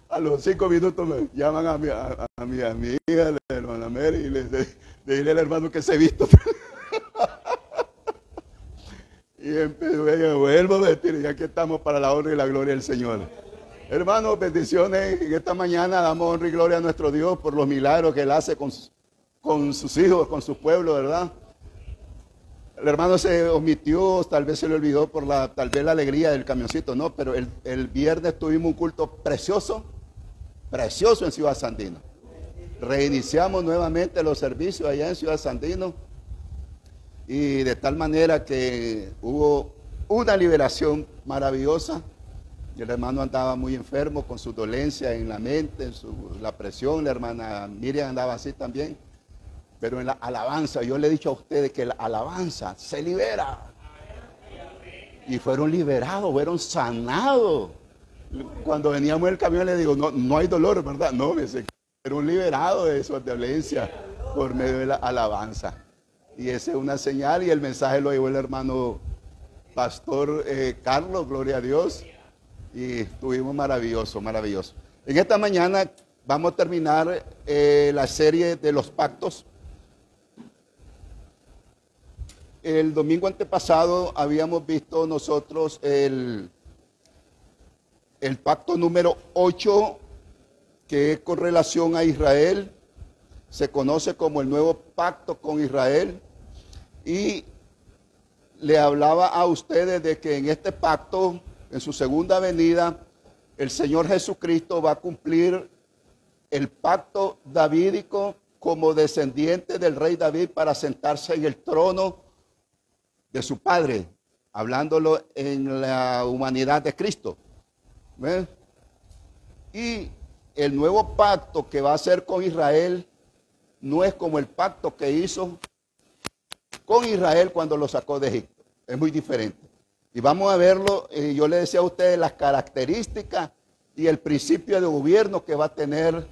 A los 5 minutos me llaman a mi hija, la hermana Mary, y le dile al hermano que se ha visto. Y empezó ella, vuelvo a vestir, y aquí estamos para la honra y la gloria del Señor. Hermanos, bendiciones. En esta mañana damos honra y gloria a nuestro Dios por los milagros que Él hace con sus hijos, con su pueblo, ¿verdad? El hermano se omitió, tal vez se le olvidó por tal vez la alegría del camioncito, no, pero el viernes tuvimos un culto precioso en Ciudad Sandino. Reiniciamos nuevamente los servicios allá en Ciudad Sandino y de tal manera que hubo una liberación maravillosa. Y el hermano andaba muy enfermo con su dolencia en la mente, la presión. La hermana Miriam andaba así también. Pero en la alabanza, yo le he dicho a ustedes que la alabanza se libera. Y fueron liberados, fueron sanados. Cuando veníamos en el camión le digo, no hay dolor, ¿verdad? No, fueron liberados de esa dolencia por medio de la alabanza. Y esa es una señal, y el mensaje lo llevó el hermano pastor Carlos, gloria a Dios. Y estuvimos maravilloso. En esta mañana vamos a terminar la serie de los pactos. El domingo antepasado habíamos visto nosotros el pacto número 8, que es con relación a Israel. Se conoce como el nuevo pacto con Israel. Y le hablaba a ustedes de que en este pacto, en su segunda venida, el Señor Jesucristo va a cumplir el pacto davídico como descendiente del rey David para sentarse en el trono de su padre, hablándolo en la humanidad de Cristo. ¿Ven? Y el nuevo pacto que va a hacer con Israel no es como el pacto que hizo con Israel cuando lo sacó de Egipto. Es muy diferente. Y vamos a verlo. Yo le decía a ustedes las características y el principio de gobierno que va a tener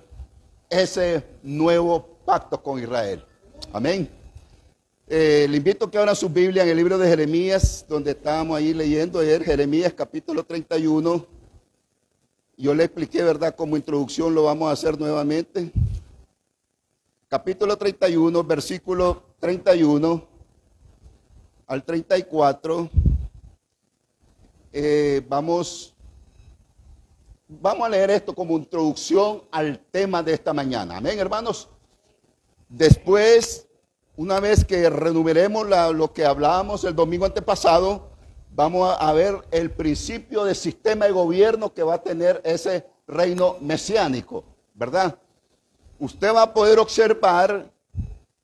ese nuevo pacto con Israel. Amén. Le invito a que abran su Biblia en el libro de Jeremías, donde estábamos ahí leyendo ayer, Jeremías capítulo 31. Yo le expliqué, ¿verdad? Como introducción lo vamos a hacer nuevamente. Capítulo 31, versículo 31 al 34. Vamos a leer esto como introducción al tema de esta mañana. Amén, hermanos. Después, una vez que renumeremos lo que hablábamos el domingo antepasado, vamos a ver el principio de sistema de gobierno que va a tener ese reino mesiánico, ¿verdad? Usted va a poder observar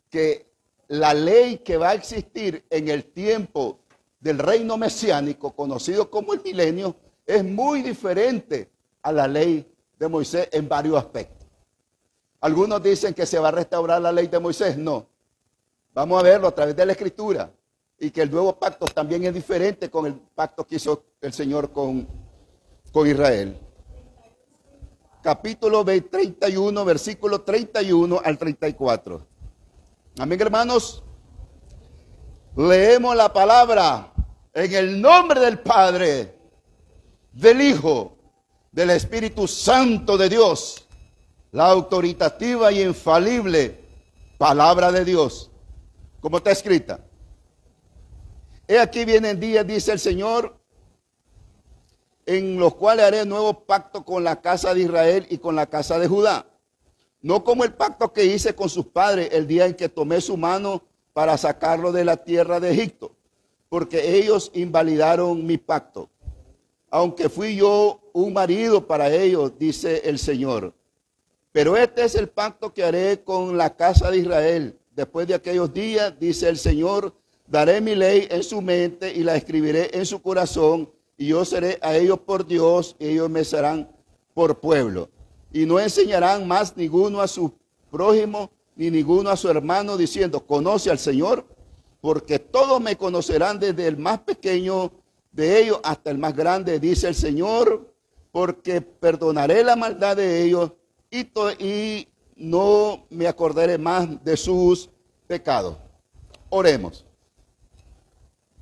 que la ley que va a existir en el tiempo del reino mesiánico, conocido como el milenio, es muy diferente a la ley de Moisés en varios aspectos. Algunos dicen que se va a restaurar la ley de Moisés. No. Vamos a verlo a través de la Escritura. Y que el nuevo pacto también es diferente con el pacto que hizo el Señor con Israel. Capítulo 31, versículo 31 al 34. Amén, hermanos. Leemos la palabra en el nombre del Padre, del Hijo, del Espíritu Santo de Dios, la autoritativa y infalible palabra de Dios, como está escrita. He aquí vienen días, dice el Señor, en los cuales haré nuevo pacto con la casa de Israel y con la casa de Judá. No como el pacto que hice con sus padres el día en que tomé su mano para sacarlo de la tierra de Egipto, porque ellos invalidaron mi pacto, aunque fui yo un marido para ellos, dice el Señor. Pero este es el pacto que haré con la casa de Israel. Después de aquellos días, dice el Señor, daré mi ley en su mente y la escribiré en su corazón, y yo seré a ellos por Dios, y ellos me serán por pueblo. Y no enseñarán más ninguno a su prójimo, ni ninguno a su hermano, diciendo, conoce al Señor, porque todos me conocerán desde el más pequeño de ellos hasta el más grande, dice el Señor, porque perdonaré la maldad de ellos y no me acordaré más de sus pecados. Oremos.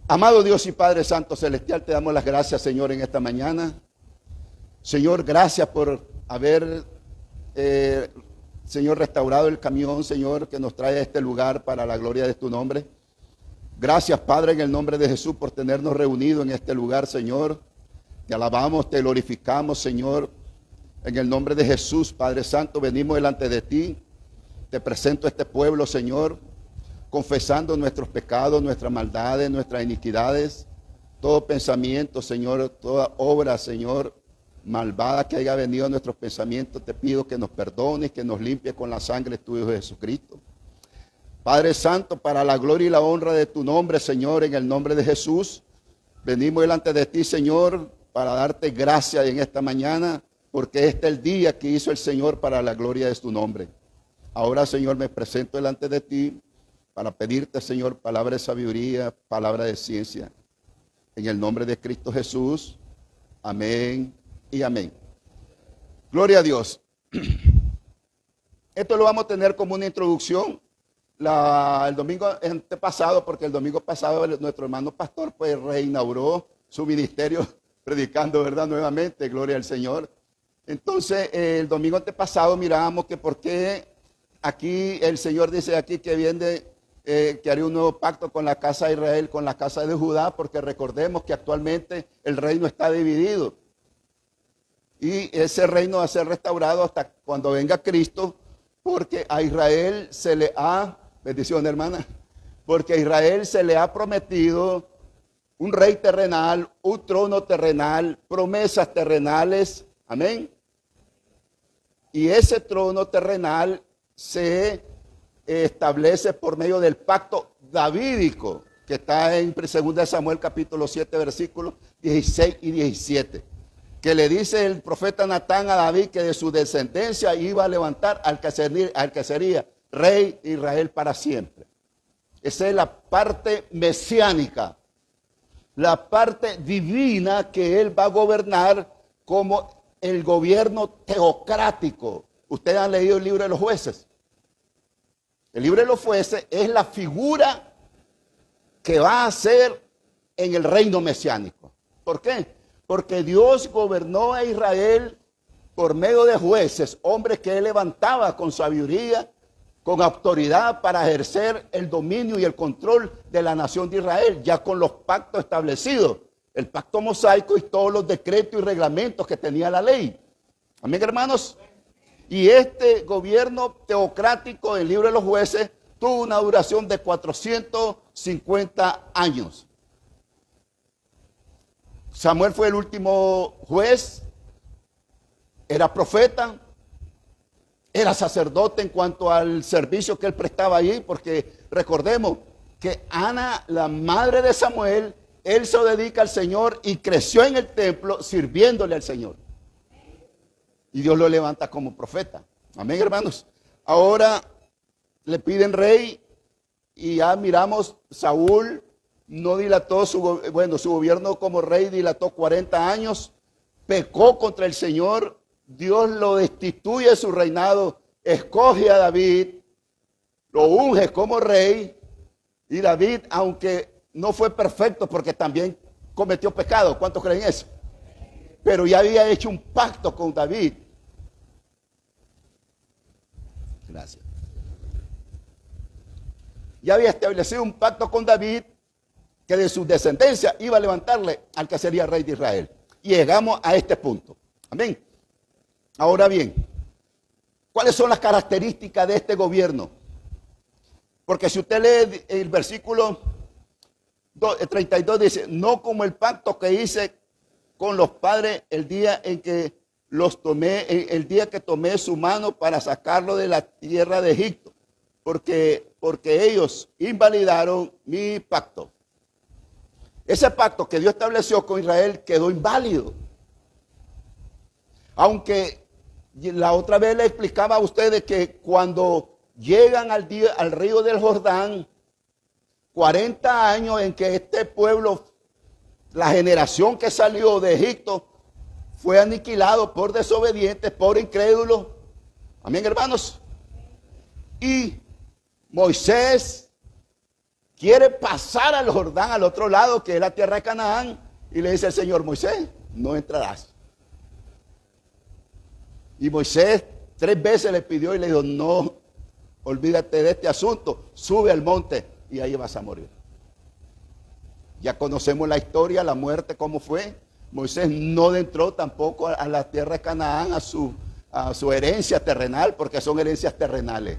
Amado Dios y Padre Santo Celestial, te damos las gracias, Señor, en esta mañana. Señor, gracias por haber, Señor, restaurado el camión, Señor, que nos trae a este lugar para la gloria de tu nombre. Gracias, Padre, en el nombre de Jesús, por tenernos reunidos en este lugar, Señor. Te alabamos, te glorificamos, Señor. En el nombre de Jesús, Padre Santo, venimos delante de ti. Te presento a este pueblo, Señor, confesando nuestros pecados, nuestras maldades, nuestras iniquidades. Todo pensamiento, Señor, toda obra, Señor, malvada que haya venido a nuestros pensamientos, te pido que nos perdones, que nos limpies con la sangre de tu Hijo Jesucristo. Padre Santo, para la gloria y la honra de tu nombre, Señor, en el nombre de Jesús, venimos delante de ti, Señor, para darte gracias en esta mañana, porque este es el día que hizo el Señor para la gloria de tu nombre. Ahora, Señor, me presento delante de ti para pedirte, Señor, palabra de sabiduría, palabra de ciencia. En el nombre de Cristo Jesús, amén y amén. Gloria a Dios. Esto lo vamos a tener como una introducción. El domingo antepasado, porque el domingo pasado nuestro hermano pastor pues reinauguró su ministerio predicando, ¿verdad? Nuevamente, gloria al Señor. Entonces, el domingo antepasado mirábamos que por qué aquí el Señor dice aquí que viene, que haría un nuevo pacto con la casa de Israel, con la casa de Judá, porque recordemos que actualmente el reino está dividido. Y ese reino va a ser restaurado hasta cuando venga Cristo, porque a Israel se le ha, bendición hermana, porque a Israel se le ha prometido un rey terrenal, un trono terrenal, promesas terrenales, amén. Y ese trono terrenal se establece por medio del pacto davídico, que está en 2 Samuel capítulo 7, versículos 16 y 17, que le dice el profeta Natán a David que de su descendencia iba a levantar al que sería rey de Israel para siempre. Esa es la parte mesiánica, la parte divina que él va a gobernar como el gobierno teocrático. Ustedes han leído el libro de los jueces. El libro de los jueces es la figura que va a ser en el reino mesiánico. ¿Por qué? Porque Dios gobernó a Israel por medio de jueces, hombres que él levantaba con sabiduría, con autoridad para ejercer el dominio y el control de la nación de Israel, ya con los pactos establecidos, el pacto mosaico y todos los decretos y reglamentos que tenía la ley. Amén, hermanos. Y este gobierno teocrático del libro de los jueces tuvo una duración de 450 años. Samuel fue el último juez, era profeta, era sacerdote en cuanto al servicio que él prestaba allí, porque recordemos que Ana, la madre de Samuel, él se dedica al Señor y creció en el templo sirviéndole al Señor. Y Dios lo levanta como profeta. Amén, hermanos. Ahora le piden rey y ya miramos, Saúl no dilató su gobierno como rey, dilató 40 años, pecó contra el Señor, Dios lo destituye de su reinado, escoge a David, lo unge como rey, y David, aunque no fue perfecto porque también cometió pecado, ¿cuántos creen eso? Pero ya había hecho un pacto con David. Gracias. Ya había establecido un pacto con David que de su descendencia iba a levantarle al que sería rey de Israel. Y llegamos a este punto. Amén. Ahora bien, ¿cuáles son las características de este gobierno? Porque si usted lee el versículo 32 dice, no como el pacto que hice con los padres el día en que los tomé, el día que tomé su mano para sacarlo de la tierra de Egipto, porque ellos invalidaron mi pacto. Ese pacto que Dios estableció con Israel quedó inválido. Aunque la otra vez le explicaba a ustedes que cuando llegan al río del Jordán, 40 años en que este pueblo, la generación que salió de Egipto, fue aniquilado por desobedientes, por incrédulos. Amén, hermanos. Y Moisés quiere pasar al Jordán, al otro lado, que es la tierra de Canaán, y le dice al Señor, Moisés, no entrarás. Y Moisés 3 veces le pidió y le dijo, no, olvídate de este asunto, sube al monte y ahí vas a morir. Ya conocemos la historia, la muerte, cómo fue. Moisés no entró tampoco a la tierra de Canaán, a su herencia terrenal, porque son herencias terrenales.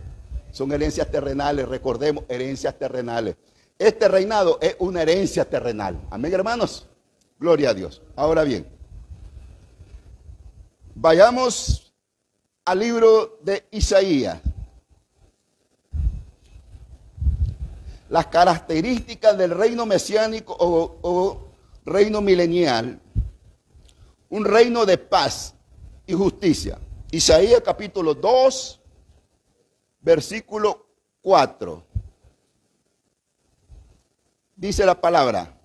Son herencias terrenales, recordemos, herencias terrenales. Este reinado es una herencia terrenal. Amén, hermanos. Gloria a Dios. Ahora bien, vayamos al libro de Isaías. Las características del reino mesiánico o reino milenial. Un reino de paz y justicia. Isaías capítulo 2, versículo 4. Dice la palabra,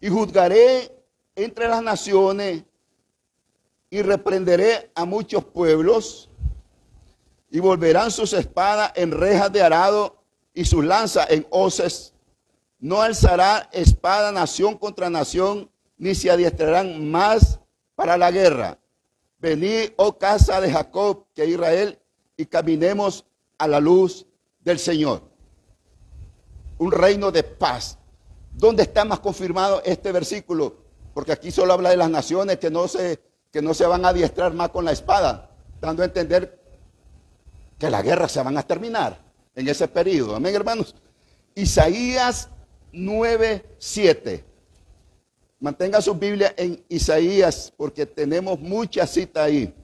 y juzgaré entre las naciones y reprenderé a muchos pueblos y volverán sus espadas en rejas de arado y sus lanzas en hoces. No alzará espada nación contra nación, ni se adiestrarán más para la guerra. Venid, oh casa de Jacob, que Israel, y caminemos a la luz del Señor. Un reino de paz. ¿Dónde está más confirmado este versículo? Porque aquí solo habla de las naciones que no se van a adiestrar más con la espada, dando a entender que las guerras se van a terminar en ese periodo. Amén, hermanos. Isaías 9:7. Mantenga su Biblia en Isaías, porque tenemos muchas citas ahí.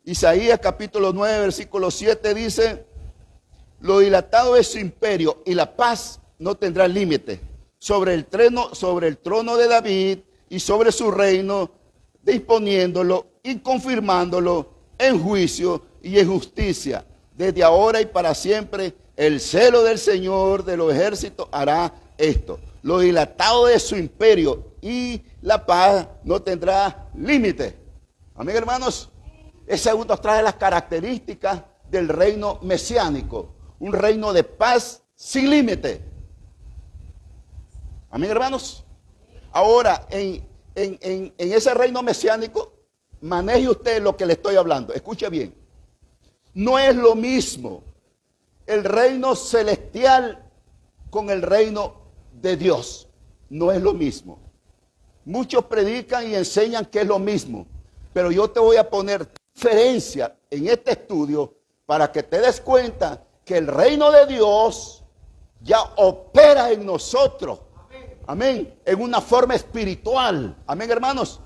Isaías capítulo 9, versículo 7 dice, lo dilatado es su imperio y la paz no tendrá límite sobre el trono de David y sobre su reino, disponiéndolo y confirmándolo en juicio y en justicia. Desde ahora y para siempre, el celo del Señor de los ejércitos hará esto. Lo dilatado de su imperio y la paz no tendrá límite. Amén, hermanos. Esa es otra de las características del reino mesiánico. Un reino de paz sin límite. Amén, hermanos. Ahora, en ese reino mesiánico, maneje usted lo que le estoy hablando. Escuche bien. No es lo mismo el reino celestial con el reino de Dios. No es lo mismo. Muchos predican y enseñan que es lo mismo. Pero yo te voy a poner diferencia en este estudio para que te des cuenta que el reino de Dios ya opera en nosotros. Amén. En una forma espiritual. Amén, hermanos.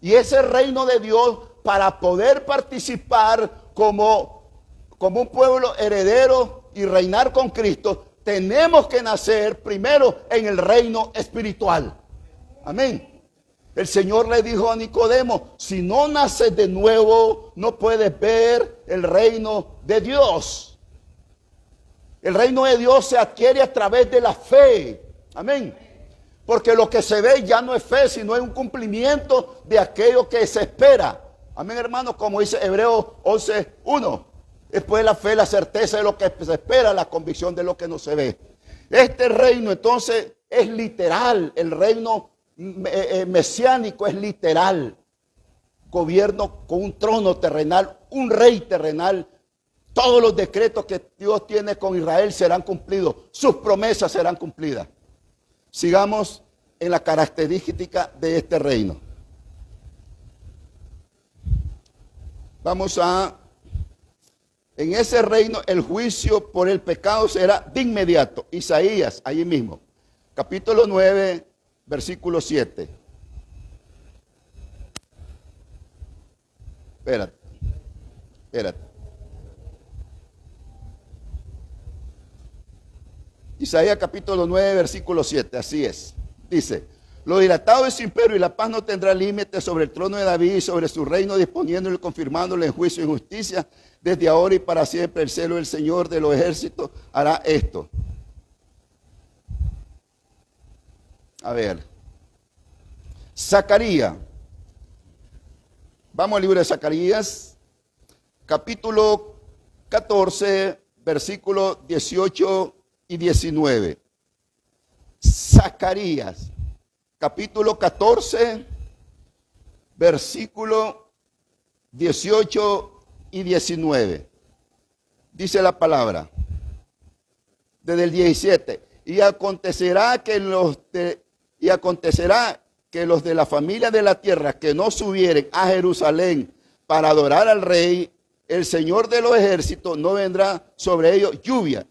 Y ese reino de Dios, para poder participar como un pueblo heredero y reinar con Cristo, tenemos que nacer primero en el reino espiritual. Amén. El Señor le dijo a Nicodemo, si no naces de nuevo, no puedes ver el reino de Dios. El reino de Dios se adquiere a través de la fe. Amén. Porque lo que se ve ya no es fe, sino es un cumplimiento de aquello que se espera. Amén, hermanos, como dice Hebreos 11:1. Después de la fe, la certeza de lo que se espera, la convicción de lo que no se ve. Este reino entonces es literal. El reino mesiánico es literal. Gobierno con un trono terrenal, un rey terrenal. Todos los decretos que Dios tiene con Israel serán cumplidos. Sus promesas serán cumplidas. Sigamos en la característica de este reino. En ese reino el juicio por el pecado será de inmediato. Isaías, allí mismo, capítulo 9, versículo 7. Espérate. Isaías capítulo 9, versículo 7, así es. Dice, lo dilatado de su imperio y la paz no tendrá límite sobre el trono de David y sobre su reino, disponiéndolo y confirmándolo en juicio y justicia. Desde ahora y para siempre el celo del Señor de los ejércitos hará esto. A ver. Zacarías. Vamos al libro de Zacarías, capítulo 14, versículos 18 y 19. Zacarías, capítulo 14, versículo 18 y 19. Dice la palabra, desde el 17. Y acontecerá que los de la familia de la tierra que no subieren a Jerusalén para adorar al rey, el Señor de los ejércitos, no vendrá sobre ellos lluvia.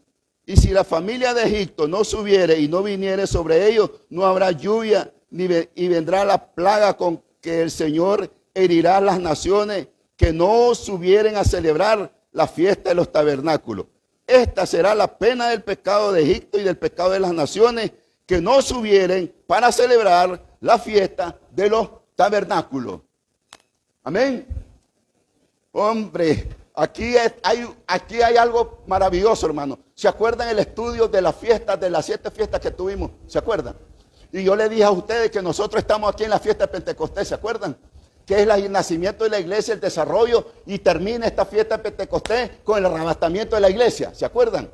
Y si la familia de Egipto no subiere y no viniere sobre ellos, no habrá lluvia, y vendrá la plaga con que el Señor herirá a las naciones que no subieren a celebrar la fiesta de los tabernáculos. Esta será la pena del pecado de Egipto y del pecado de las naciones que no subieren para celebrar la fiesta de los tabernáculos. Amén. Hombre, aquí hay algo maravilloso, hermano. ¿Se acuerdan el estudio de las fiestas, de las 7 fiestas que tuvimos? ¿Se acuerdan? Y yo le dije a ustedes que nosotros estamos aquí en la fiesta de Pentecostés, ¿se acuerdan? Que es el nacimiento de la iglesia, el desarrollo, y termina esta fiesta de Pentecostés con el arrebatamiento de la iglesia, ¿se acuerdan?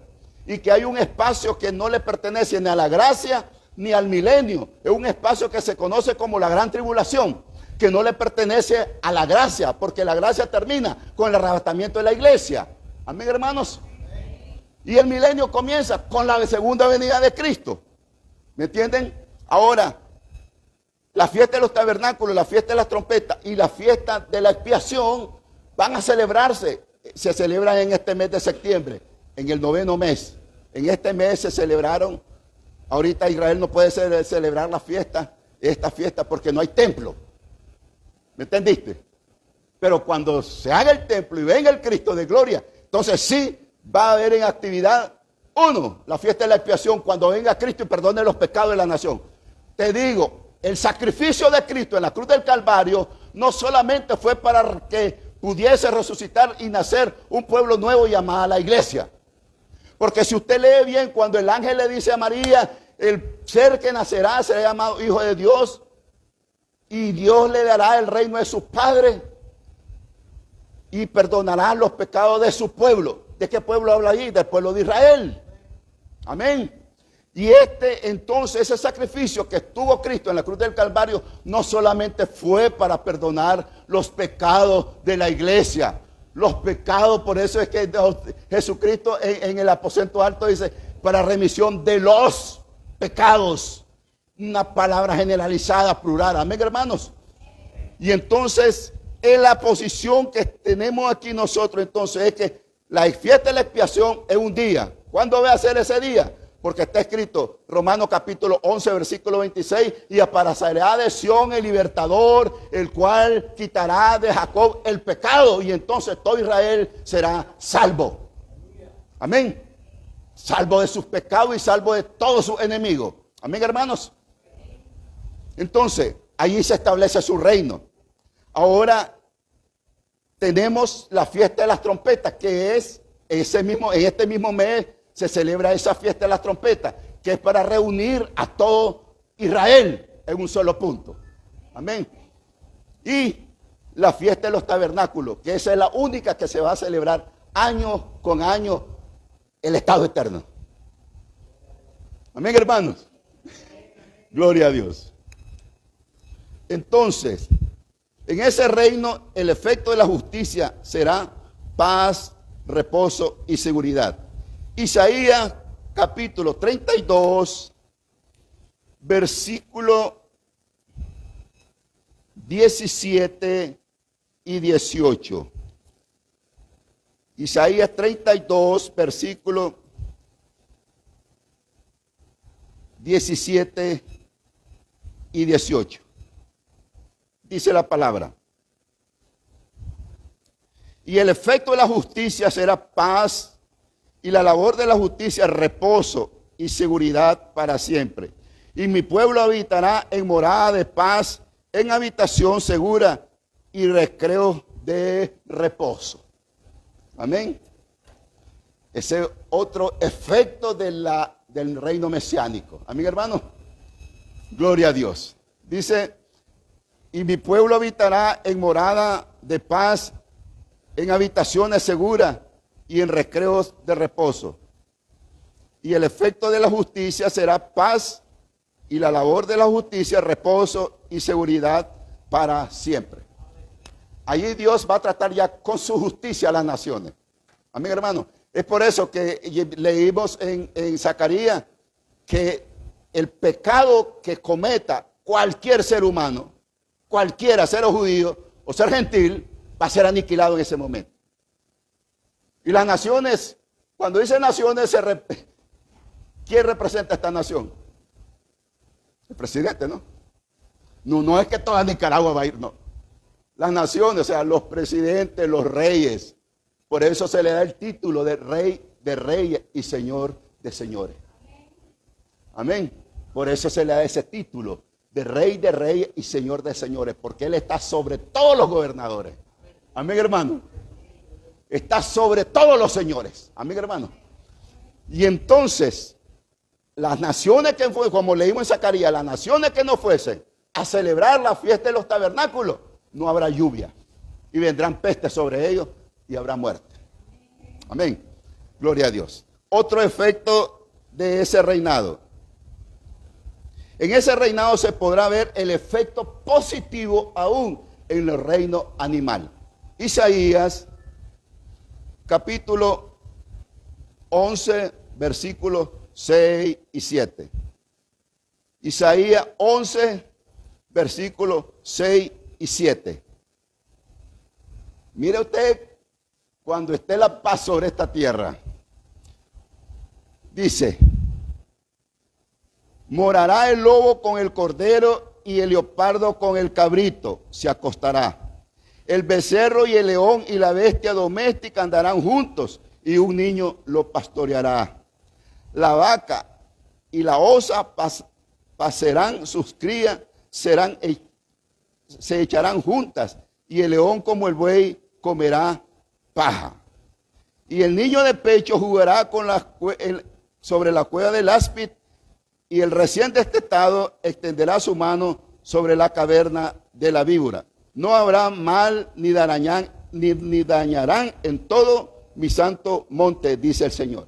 Y que hay un espacio que no le pertenece ni a la gracia ni al milenio. Es un espacio que se conoce como la gran tribulación, que no le pertenece a la gracia, porque la gracia termina con el arrebatamiento de la iglesia. Amén, hermanos. Y el milenio comienza con la segunda venida de Cristo. ¿Me entienden? Ahora, la fiesta de los tabernáculos, la fiesta de las trompetas y la fiesta de la expiación van a celebrarse. Se celebran en este mes de septiembre, en el 9º mes. En este mes se celebraron. Ahorita Israel no puede celebrar esta fiesta, porque no hay templo. ¿Me entendiste? Pero cuando se haga el templo y venga el Cristo de gloria, entonces sí va a haber en actividad, la fiesta de la expiación, cuando venga Cristo y perdone los pecados de la nación. Te digo, el sacrificio de Cristo en la cruz del Calvario no solamente fue para que pudiese resucitar y nacer un pueblo nuevo llamado la iglesia. Porque si usted lee bien, cuando el ángel le dice a María, el ser que nacerá será llamado Hijo de Dios, y Dios le dará el reino de sus padres y perdonará los pecados de su pueblo. ¿De qué pueblo habla allí? Del pueblo de Israel. Amén. Y entonces, ese sacrificio que tuvo Cristo en la cruz del Calvario no solamente fue para perdonar los pecados de la iglesia, los pecados, por eso es que Jesucristo en el aposento alto dice, para remisión de los pecados. Una palabra generalizada, plural. Amén, hermanos. Y entonces, en la posición que tenemos aquí nosotros, entonces, es que la fiesta de la expiación es un día. ¿Cuándo va a ser ese día? Porque está escrito, Romanos capítulo 11, versículo 26, y aparecerá de Sión el libertador, el cual quitará de Jacob el pecado, y entonces todo Israel será salvo. Amén. Salvo de sus pecados y salvo de todos sus enemigos. Amén, hermanos. Entonces, allí se establece su reino. Ahora tenemos la fiesta de las trompetas, que es en este mismo mes se celebra esa fiesta de las trompetas, que es para reunir a todo Israel en un solo punto. Amén. Y la fiesta de los tabernáculos, que esa es la única que se va a celebrar año con año, el estado eterno. Amén, hermanos. Gloria a Dios. Entonces, en ese reino el efecto de la justicia será paz, reposo y seguridad. Isaías capítulo 32, versículo 17 y 18. Isaías 32, versículo 17 y 18. Dice la palabra. Y el efecto de la justicia será paz, y la labor de la justicia reposo y seguridad para siempre. Y mi pueblo habitará en morada de paz, en habitación segura y recreo de reposo. Amén. Ese otro efecto del reino mesiánico. Amén, hermano. Gloria a Dios. Dice, y mi pueblo habitará en morada de paz, en habitaciones seguras y en recreos de reposo. Y el efecto de la justicia será paz, y la labor de la justicia reposo y seguridad para siempre. Allí Dios va a tratar ya con su justicia a las naciones. Amén, hermano. Es por eso que leímos en Zacarías que el pecado que cometa cualquier ser humano, cualquiera, ser judío o ser gentil, va a ser aniquilado en ese momento. Y las naciones, cuando dice naciones, ¿quién representa a esta nación? El presidente, ¿no? No es que toda Nicaragua va a ir, no. Las naciones, o sea, los presidentes, los reyes. Por eso se le da el título de rey y señor de señores. Amén. Por eso se le da ese título de rey y señor de señores. Porque Él está sobre todos los gobernadores. Amén, hermano. Está sobre todos los señores. Amén, hermano. Y entonces, las naciones que fuesen, como leímos en Zacarías, las naciones que no fuesen a celebrar la fiesta de los tabernáculos, no habrá lluvia. Y vendrán pestes sobre ellos y habrá muerte. Amén. Gloria a Dios. Otro efecto de ese reinado. En ese reinado se podrá ver el efecto positivo aún en el reino animal. Isaías, capítulo 11, versículos 6 y 7. Isaías 11, versículos 6 y 7. Mire usted, cuando esté la paz sobre esta tierra, dice: morará el lobo con el cordero y el leopardo con el cabrito se acostará. El becerro y el león y la bestia doméstica andarán juntos y un niño lo pastoreará. La vaca y la osa pasarán sus crías, se echarán juntas, y el león como el buey comerá paja. Y el niño de pecho jugará sobre la cueva del áspid, y el recién destetado extenderá su mano sobre la caverna de la víbora. No habrá mal ni dañarán en todo mi santo monte, dice el Señor.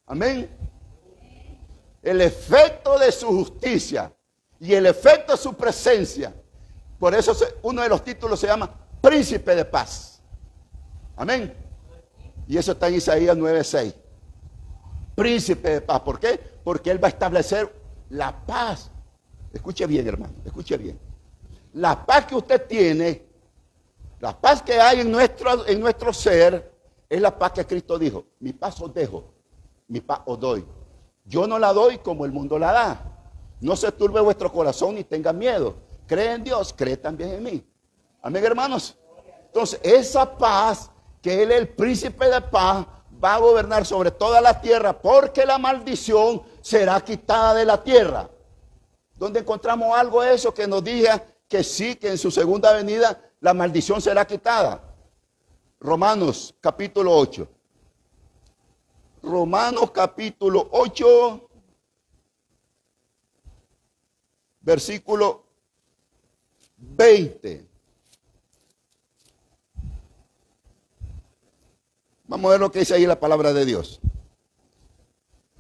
Amén. El efecto de su justicia y el efecto de su presencia. Por eso uno de los títulos se llama Príncipe de Paz. Amén. Y eso está en Isaías 9:6. Príncipe de paz. ¿Por qué? Porque Él va a establecer la paz. Escuche bien, hermano, escuche bien. La paz que usted tiene, la paz que hay en nuestro ser, es la paz que Cristo dijo: mi paz os dejo, mi paz os doy. Yo no la doy como el mundo la da. No se turbe vuestro corazón ni tenga miedo. Cree en Dios, cree también en mí. Amén, hermanos. Entonces, esa paz, que Él es el príncipe de paz, va a gobernar sobre toda la tierra, porque la maldición será quitada de la tierra. ¿Dónde encontramos algo de eso que nos diga que sí, que en su segunda venida la maldición será quitada? Romanos capítulo 8. Romanos capítulo 8, versículo 20. Vamos a ver lo que dice ahí la palabra de Dios.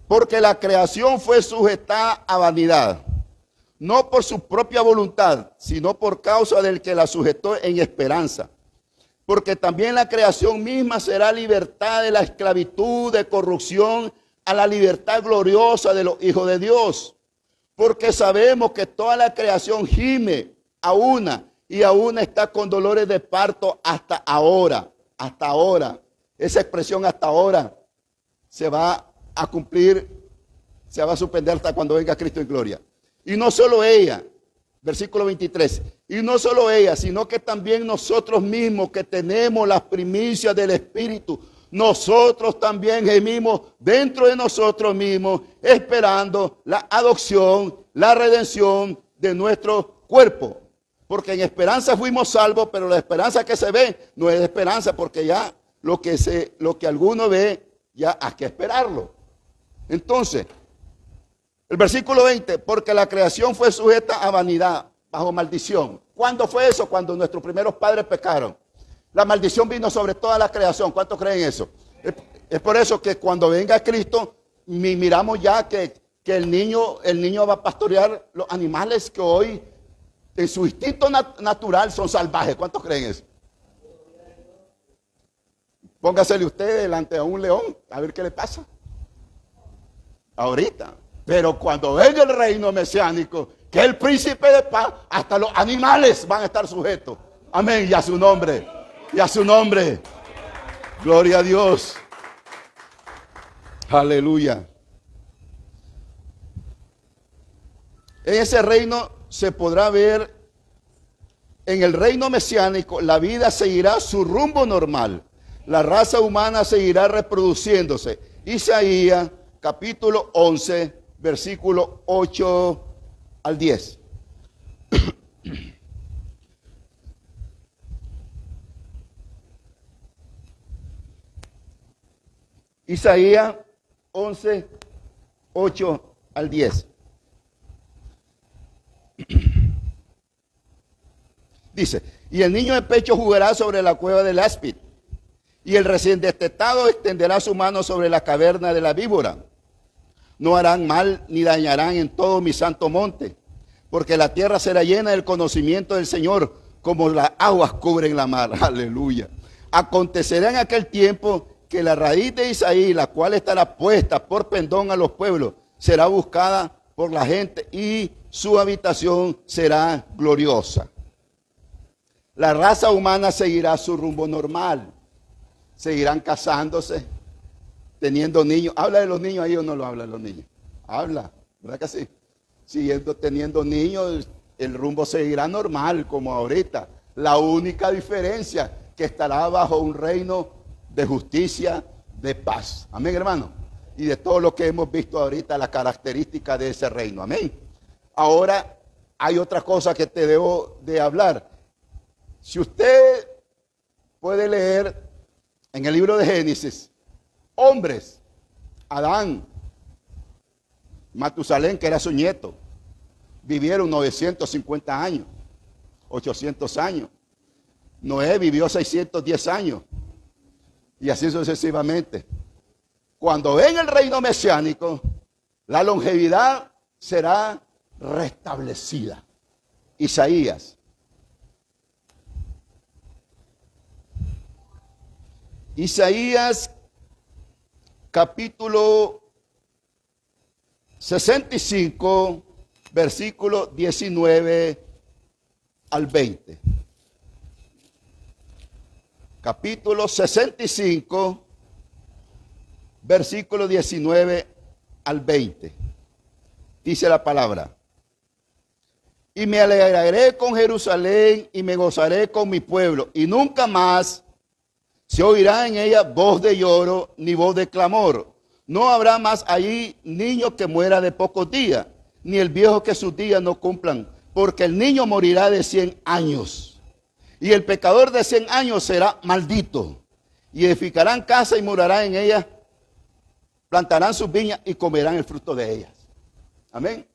Porque la creación fue sujetada a vanidad, no por su propia voluntad, sino por causa del que la sujetó en esperanza. Porque también la creación misma será libertada de la esclavitud, de corrupción, a la libertad gloriosa de los hijos de Dios. Porque sabemos que toda la creación gime a una y a una está con dolores de parto hasta ahora. Hasta ahora. Esa expresión hasta ahora se va a cumplir, se va a suspender hasta cuando venga Cristo en gloria. Y no solo ella, versículo 23, y no solo ella, sino que también nosotros mismos que tenemos las primicias del Espíritu, nosotros también gemimos dentro de nosotros mismos, esperando la adopción, la redención de nuestro cuerpo. Porque en esperanza fuimos salvos, pero la esperanza que se ve no es esperanza, porque ya lo que alguno ve, ya hay que esperarlo. Entonces, el versículo 20, porque la creación fue sujeta a vanidad, bajo maldición. ¿Cuándo fue eso? Cuando nuestros primeros padres pecaron. La maldición vino sobre toda la creación. ¿Cuántos creen eso? Es por eso que cuando venga Cristo, miramos ya que el niño va a pastorear los animales que hoy en su instinto natural son salvajes. ¿Cuántos creen eso? Póngasele usted delante a un león, a ver qué le pasa. Ahorita. Pero cuando venga el reino mesiánico, que es el príncipe de paz, hasta los animales van a estar sujetos. Amén. Y a su nombre. Y a su nombre. Gloria a Dios. Aleluya. En ese reino se podrá ver, en el reino mesiánico, la vida seguirá su rumbo normal. La raza humana seguirá reproduciéndose. Isaías capítulo 11, versículo 8 al 10. Isaías 11, 8 al 10. Dice, y el niño de pecho jugará sobre la cueva del áspid, y el recién destetado extenderá su mano sobre la caverna de la víbora. No harán mal ni dañarán en todo mi santo monte, porque la tierra será llena del conocimiento del Señor, como las aguas cubren la mar. Aleluya. Acontecerá en aquel tiempo que la raíz de Isaí, la cual estará puesta por pendón a los pueblos, será buscada por la gente y su habitación será gloriosa. La raza humana seguirá su rumbo normal. Seguirán casándose, teniendo niños. ¿Habla de los niños ahí o no lo habla de los niños? Habla, ¿verdad que sí? Siguiendo teniendo niños, el rumbo seguirá normal como ahorita. La única diferencia que estará bajo un reino de justicia, de paz. Amén, hermano. Y de todo lo que hemos visto ahorita, la característica de ese reino. Amén. Ahora hay otra cosa que te debo de hablar. Si usted puede leer en el libro de Génesis, hombres, Adán, Matusalén, que era su nieto, vivieron 950 años, 800 años. Noé vivió 610 años. Y así sucesivamente. Cuando venga el reino mesiánico, la longevidad será restablecida. Isaías. Isaías capítulo 65, versículo 19 al 20. Capítulo 65, versículo 19 al 20. Dice la palabra. Y me alegraré con Jerusalén y me gozaré con mi pueblo. Y nunca más se oirá en ella voz de lloro ni voz de clamor. No habrá más allí niño que muera de pocos días, ni el viejo que sus días no cumplan. Porque el niño morirá de 100 años. Y el pecador de 100 años será maldito. Y edificarán casa y morarán en ellas. Plantarán sus viñas y comerán el fruto de ellas. Amén.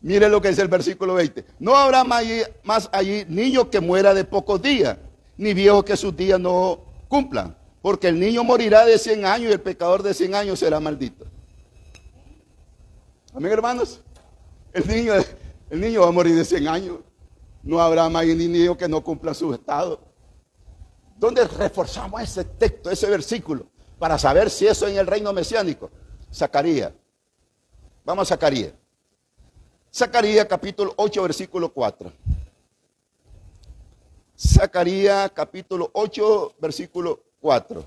Mire lo que dice el versículo 20. No habrá más allí niño que muera de pocos días, ni viejo que sus días no cumplan. Porque el niño morirá de 100 años y el pecador de 100 años será maldito. Amén, hermanos. El niño va a morir de 100 años. No habrá más ni niño que no cumpla su estado. ¿Dónde reforzamos ese texto, ese versículo? Para saber si eso es en el reino mesiánico. Zacarías. Vamos a Zacarías. Zacarías capítulo 8, versículo 4. Zacarías capítulo 8, versículo 4.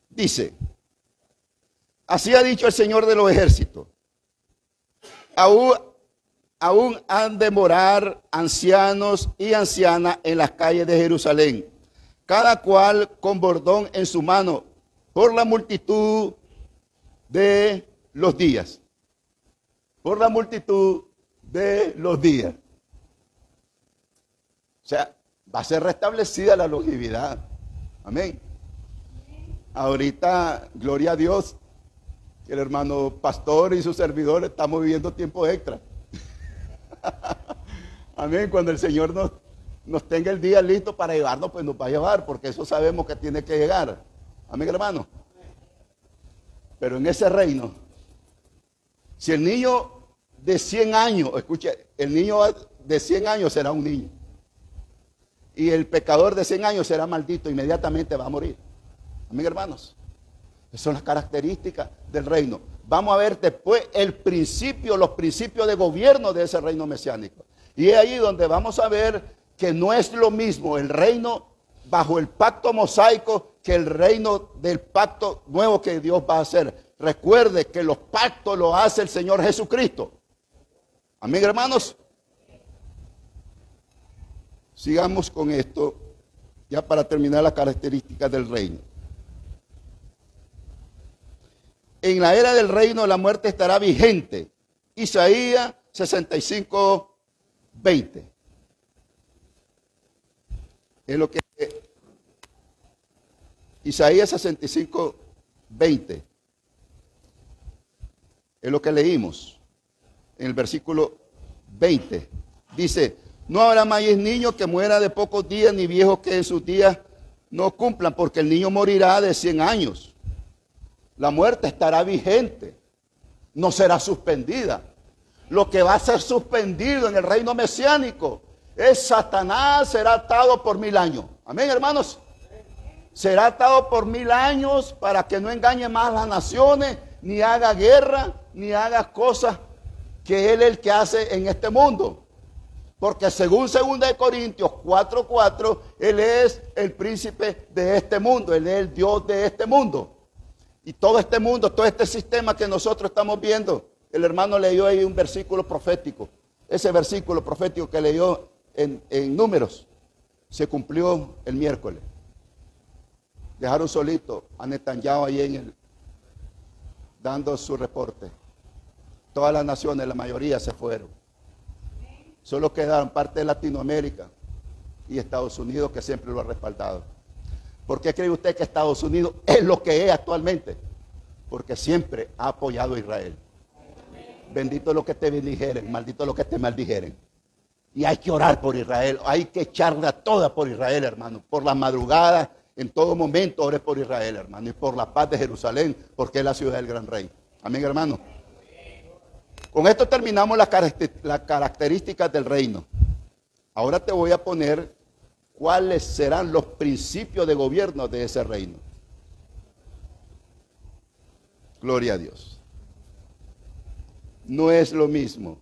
Dice, así ha dicho el Señor de los ejércitos. Aún han de morar ancianos y ancianas en las calles de Jerusalén, cada cual con bordón en su mano, por la multitud de los días. Por la multitud de los días. O sea, va a ser restablecida la longevidad. Amén. Ahorita, gloria a Dios, el hermano pastor y su servidor estamos viviendo tiempo extra. Amén. Cuando el Señor nos tenga el día listo para llevarnos, pues nos va a llevar, porque eso sabemos que tiene que llegar. Amén, hermano. Pero en ese reino, si el niño de 100 años, escuche, el niño de 100 años será un niño. Y el pecador de 100 años será maldito, inmediatamente va a morir. Amén, hermanos. Esas son las características del reino. Vamos a ver después el principio, los principios de gobierno de ese reino mesiánico. Y es ahí donde vamos a ver que no es lo mismo el reino bajo el pacto mosaico que el reino del pacto nuevo que Dios va a hacer. Recuerde que los pactos los hace el Señor Jesucristo. Amén, hermanos. Sigamos con esto, ya para terminar las características del reino. En la era del reino la muerte estará vigente. Isaías 65, 20. Es lo que Isaías 65, 20. Es lo que leímos en el versículo 20. Dice: no habrá más niño que muera de pocos días, ni viejo que en sus días no cumplan, porque el niño morirá de 100 años. La muerte estará vigente, no será suspendida. Lo que va a ser suspendido en el reino mesiánico es Satanás, será atado por 1000 años. Amén, hermanos. Será atado por 1000 años para que no engañe más a las naciones, ni haga guerra, ni haga cosas que él es el que hace en este mundo. Porque según 2 Corintios 4:4, él es el príncipe de este mundo, él es el Dios de este mundo. Y todo este mundo, todo este sistema que nosotros estamos viendo, el hermano leyó ahí un versículo profético. Ese versículo profético que leyó en Números se cumplió el miércoles. Dejaron solito a Netanyahu ahí dando su reporte. Todas las naciones, la mayoría se fueron. Solo quedaron parte de Latinoamérica y Estados Unidos, que siempre lo ha respaldado. ¿Por qué cree usted que Estados Unidos es lo que es actualmente? Porque siempre ha apoyado a Israel. Bendito los que te bendijeren, maldito los que te maldijeren. Y hay que orar por Israel, hay que echarla toda por Israel, hermano. Por las madrugadas, en todo momento ore por Israel, hermano. Y por la paz de Jerusalén, porque es la ciudad del gran rey. Amén, hermano. Con esto terminamos las características del reino. Ahora te voy a poner cuáles serán los principios de gobierno de ese reino. Gloria a Dios. No es lo mismo.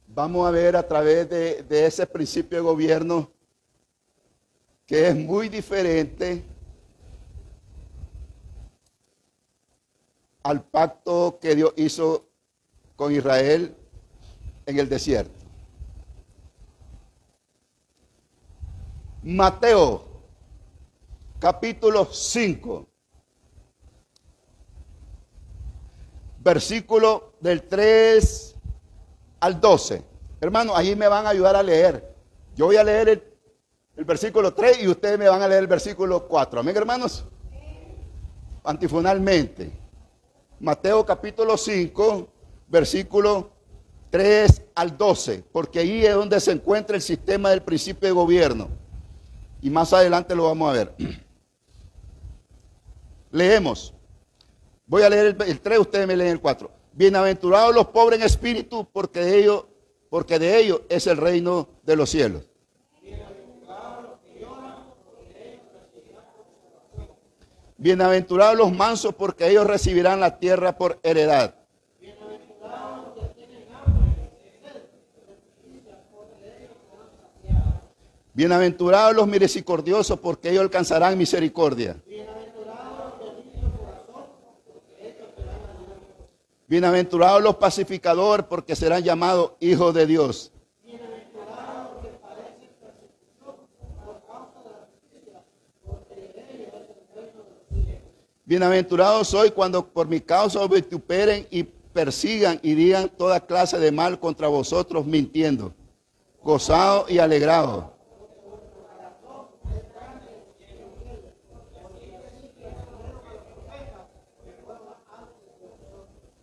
Vamos a ver a través de ese principio de gobierno que es muy diferente al pacto que Dios hizo con Israel en el desierto. Mateo, capítulo 5, versículo del 3 al 12. Hermano, ahí me van a ayudar a leer. Yo voy a leer el versículo 3 y ustedes me van a leer el versículo 4. Amén, hermanos. Antifonalmente. Mateo capítulo 5, versículo 3 al 12. Porque ahí es donde se encuentra el sistema del principio de gobierno. Y más adelante lo vamos a ver. Leemos. Voy a leer el 3, ustedes me leen el 4. Bienaventurados los pobres en espíritu, porque de ellos es el reino de los cielos. Bienaventurados los mansos, porque ellos recibirán la tierra por heredad. Bienaventurados los misericordiosos, porque ellos alcanzarán misericordia. Bienaventurados los pacificadores, porque serán llamados hijos de Dios. Bienaventurados soy cuando por mi causa os vituperen y persigan y digan toda clase de mal contra vosotros mintiendo. Gozados y alegrados.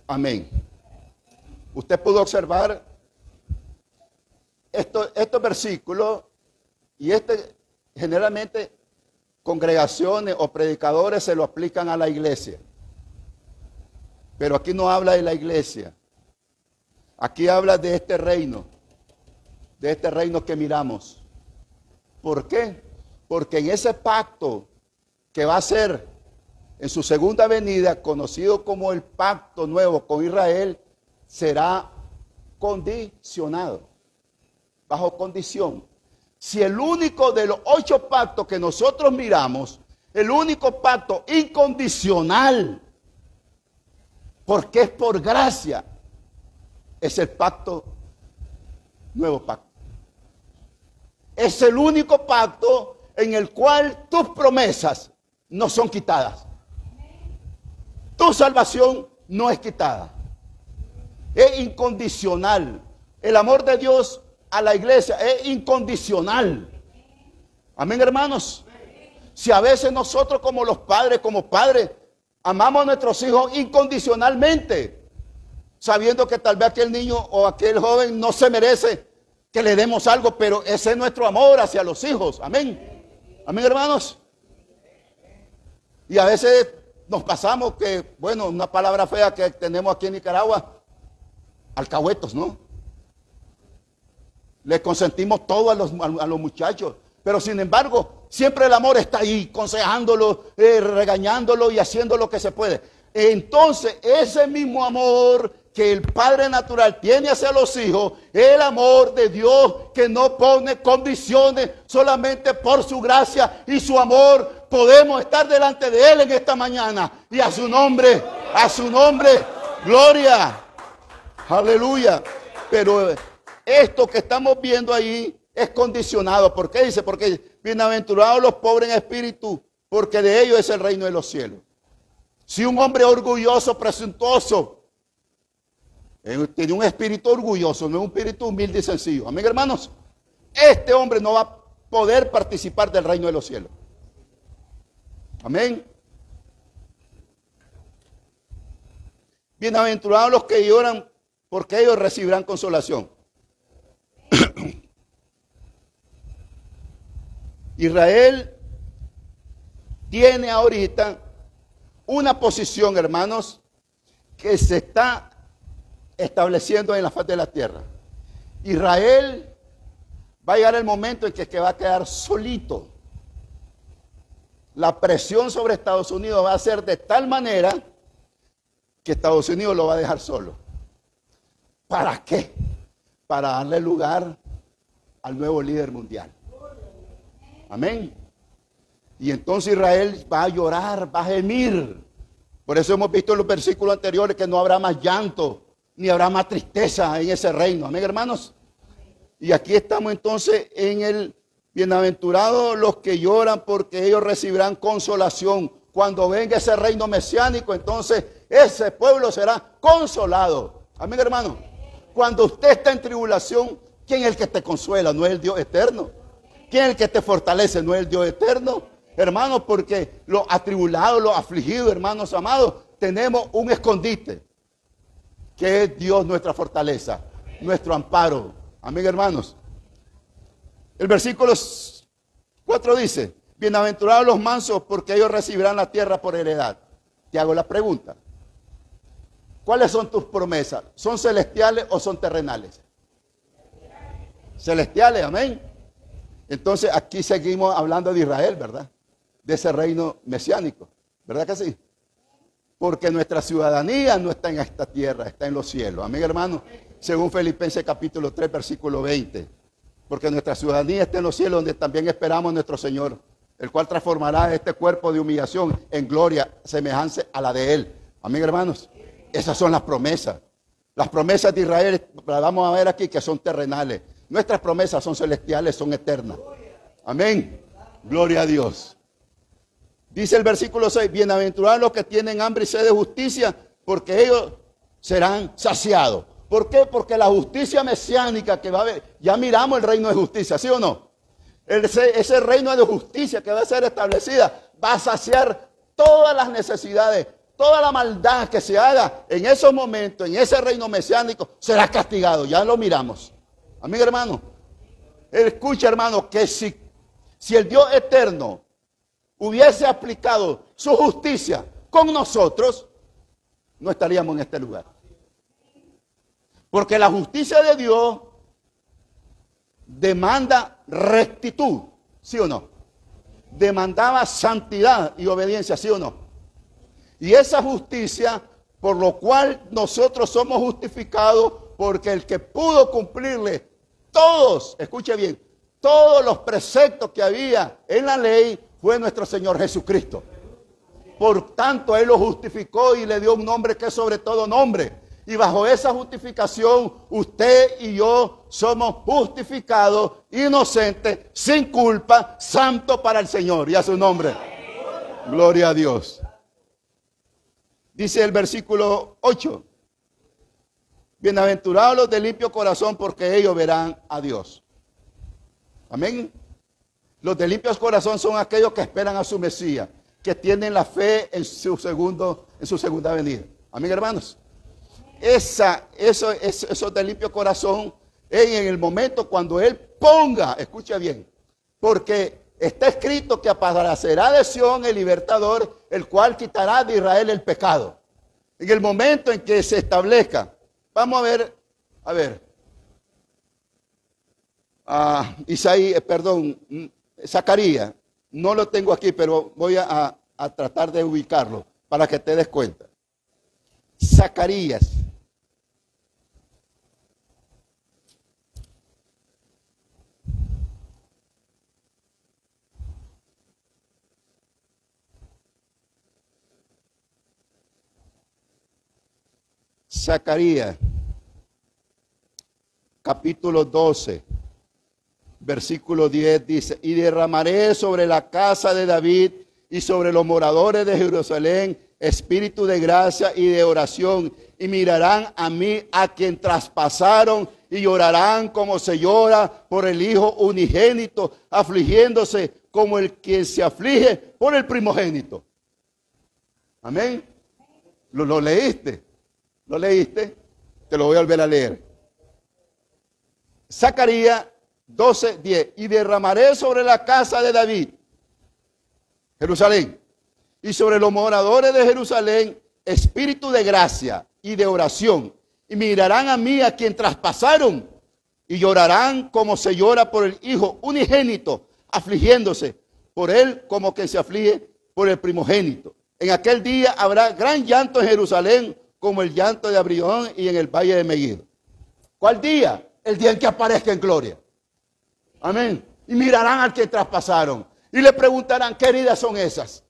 Amén. Usted pudo observar estos versículos y generalmente congregaciones o predicadores se lo aplican a la iglesia. Pero aquí no habla de la iglesia. Aquí habla de este reino que miramos. ¿Por qué? Porque en ese pacto que va a ser en su segunda venida, conocido como el pacto nuevo con Israel, será condicionado, bajo condición. Si el único de los 8 pactos que nosotros miramos, el único pacto incondicional, porque es por gracia, es el nuevo pacto. Es el único pacto en el cual tus promesas no son quitadas. Tu salvación no es quitada. Es incondicional. El amor de Dios a la iglesia es incondicional. Amén, hermanos. Si a veces nosotros como padres, amamos a nuestros hijos incondicionalmente, sabiendo que tal vez aquel niño o aquel joven no se merece que le demos algo, pero ese es nuestro amor hacia los hijos. Amén. Amén, hermanos. Y a veces nos pasamos que, bueno, una palabra fea que tenemos aquí en Nicaragua, alcahuetos, ¿no? Le consentimos todo a los muchachos, pero sin embargo, siempre el amor está ahí, aconsejándolo, regañándolo y haciendo lo que se puede. Entonces, ese mismo amor que el Padre natural tiene hacia los hijos, el amor de Dios que no pone condiciones, solamente por su gracia y su amor podemos estar delante de Él en esta mañana. Y a su nombre, gloria, aleluya. Pero esto que estamos viendo ahí es condicionado. ¿Por qué dice? Porque bienaventurados los pobres en espíritu, porque de ellos es el reino de los cielos. Si un hombre orgulloso, presuntuoso, tiene un espíritu orgulloso, no es un espíritu humilde y sencillo. Amén, hermanos. Este hombre no va a poder participar del reino de los cielos. Amén. Bienaventurados los que lloran, porque ellos recibirán consolación. Israel tiene ahorita una posición, hermanos, que se está estableciendo en la faz de la tierra. Israel va a llegar el momento en que va a quedar solito. La presión sobre Estados Unidos va a ser de tal manera que Estados Unidos lo va a dejar solo. ¿Para qué? Para darle lugar al nuevo líder mundial. Amén. Y entonces Israel va a llorar, va a gemir. Por eso hemos visto en los versículos anteriores que no habrá más llanto, ni habrá más tristeza en ese reino. Amén, hermanos. Y aquí estamos entonces en el bienaventurados los que lloran, porque ellos recibirán consolación. Cuando venga ese reino mesiánico, entonces ese pueblo será consolado. Amén, hermano. Cuando usted está en tribulación, ¿quién es el que te consuela? ¿No es el Dios eterno? ¿Quién es el que te fortalece? ¿No es el Dios eterno? Hermanos, porque los atribulados, los afligidos, hermanos amados, tenemos un escondite, que es Dios nuestra fortaleza, nuestro amparo. Amén, hermanos. El versículo 4 dice: bienaventurados los mansos, porque ellos recibirán la tierra por heredad. Te hago la pregunta: ¿cuáles son tus promesas? ¿Son celestiales o son terrenales? Celestiales, amén. Entonces aquí seguimos hablando de Israel, ¿verdad? De ese reino mesiánico, ¿verdad que sí? Porque nuestra ciudadanía no está en esta tierra, está en los cielos. Amén, hermano. Según Filipenses capítulo 3, versículo 20. Porque nuestra ciudadanía está en los cielos, donde también esperamos a nuestro Señor, el cual transformará este cuerpo de humillación en gloria semejante a la de Él. Amén, hermanos. Esas son las promesas. Las promesas de Israel, las vamos a ver aquí, que son terrenales. Nuestras promesas son celestiales, son eternas. Amén. Gloria a Dios. Dice el versículo 6, bienaventurados los que tienen hambre y sed de justicia, porque ellos serán saciados. ¿Por qué? Porque la justicia mesiánica que va a haber, ya miramos el reino de justicia, ¿sí o no? Ese reino de justicia que va a ser establecida va a saciar todas las necesidades, toda la maldad que se haga en esos momentos, en ese reino mesiánico, será castigado. Ya lo miramos. Amén, hermano. Escucha, hermano, que si el Dios eterno hubiese aplicado su justicia con nosotros, no estaríamos en este lugar. Porque la justicia de Dios demanda rectitud, ¿sí o no? Demandaba santidad y obediencia, ¿sí o no? Y esa justicia, por lo cual nosotros somos justificados, porque el que pudo cumplirle todos, escuche bien, todos los preceptos que había en la ley fue nuestro Señor Jesucristo. Por tanto, Él lo justificó y le dio un nombre que es sobre todo nombre. Y bajo esa justificación, usted y yo somos justificados, inocentes, sin culpa, santos para el Señor y a su nombre. Gloria a Dios. Dice el versículo 8. Bienaventurados los de limpio corazón, porque ellos verán a Dios. Amén. Los de limpio corazón son aquellos que esperan a su Mesías, que tienen la fe en su segunda venida. Amén, hermanos. Eso de limpio corazón en el momento cuando Él ponga, escucha bien, porque está escrito que aparecerá de Sión el libertador, el cual quitará de Israel el pecado. En el momento en que se establezca, vamos a ver, Zacarías, no lo tengo aquí, pero voy a tratar de ubicarlo para que te des cuenta. Zacarías. Zacarías, capítulo 12, versículo 10 dice: y derramaré sobre la casa de David y sobre los moradores de Jerusalén espíritu de gracia y de oración, y mirarán a mí a quien traspasaron, y llorarán como se llora por el hijo unigénito, afligiéndose como el quien se aflige por el primogénito. Amén. ¿Lo leíste? ¿Lo leíste? Te lo voy a volver a leer. Zacarías 12:10. Y derramaré sobre la casa de David, Jerusalén, y sobre los moradores de Jerusalén espíritu de gracia y de oración. Y mirarán a mí a quien traspasaron, y llorarán como se llora por el hijo unigénito, afligiéndose por él como que se aflige por el primogénito. En aquel día habrá gran llanto en Jerusalén, como el llanto de Abrillón y en el valle de Megiddo. ¿Cuál día? El día en que aparezca en gloria. Amén. Y mirarán al que traspasaron y le preguntarán: ¿qué heridas son esas?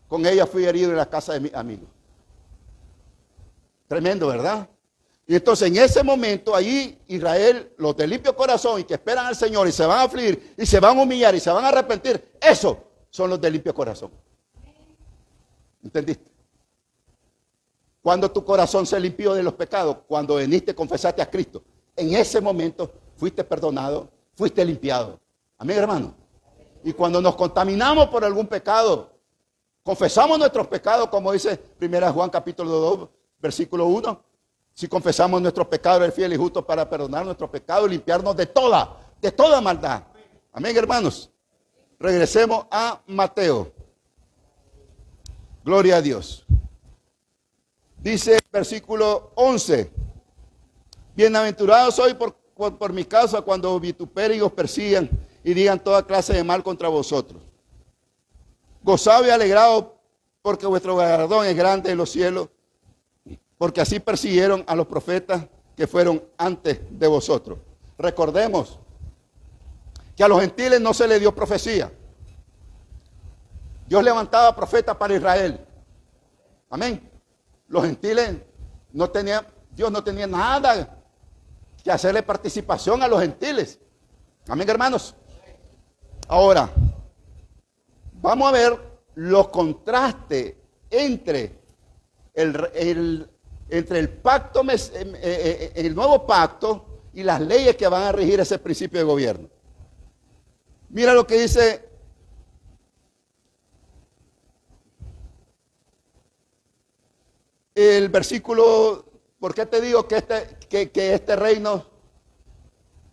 Con ellas fui herido en la casa de mi amigo. Tremendo, ¿verdad? Y entonces en ese momento allí Israel, los de limpio corazón y que esperan al Señor y se van a afligir y se van a humillar y se van a arrepentir, esos son los de limpio corazón. ¿Entendiste? Cuando tu corazón se limpió de los pecados, cuando veniste, confesaste a Cristo, en ese momento fuiste perdonado, fuiste limpiado. Amén, hermano. Y cuando nos contaminamos por algún pecado, confesamos nuestros pecados, como dice 1 Juan capítulo 2, versículo 1. Si confesamos nuestros pecados, Él es fiel y justo para perdonar nuestros pecados y limpiarnos de toda maldad. Amén, hermanos. Regresemos a Mateo. Gloria a Dios. Dice el versículo 11: bienaventurados sois por mi causa cuando os vituperen y os persigan y digan toda clase de mal contra vosotros. Gozaos y alegraos, porque vuestro galardón es grande en los cielos, porque así persiguieron a los profetas que fueron antes de vosotros. Recordemos que a los gentiles no se les dio profecía. Dios levantaba profetas para Israel. Amén. Los gentiles Dios no tenía nada que hacerle participación a los gentiles. Amén, hermanos. Ahora, vamos a ver los contrastes entre el pacto, el nuevo pacto y las leyes que van a regir ese principio de gobierno. Mira lo que dice el versículo. ¿Por qué te digo que este reino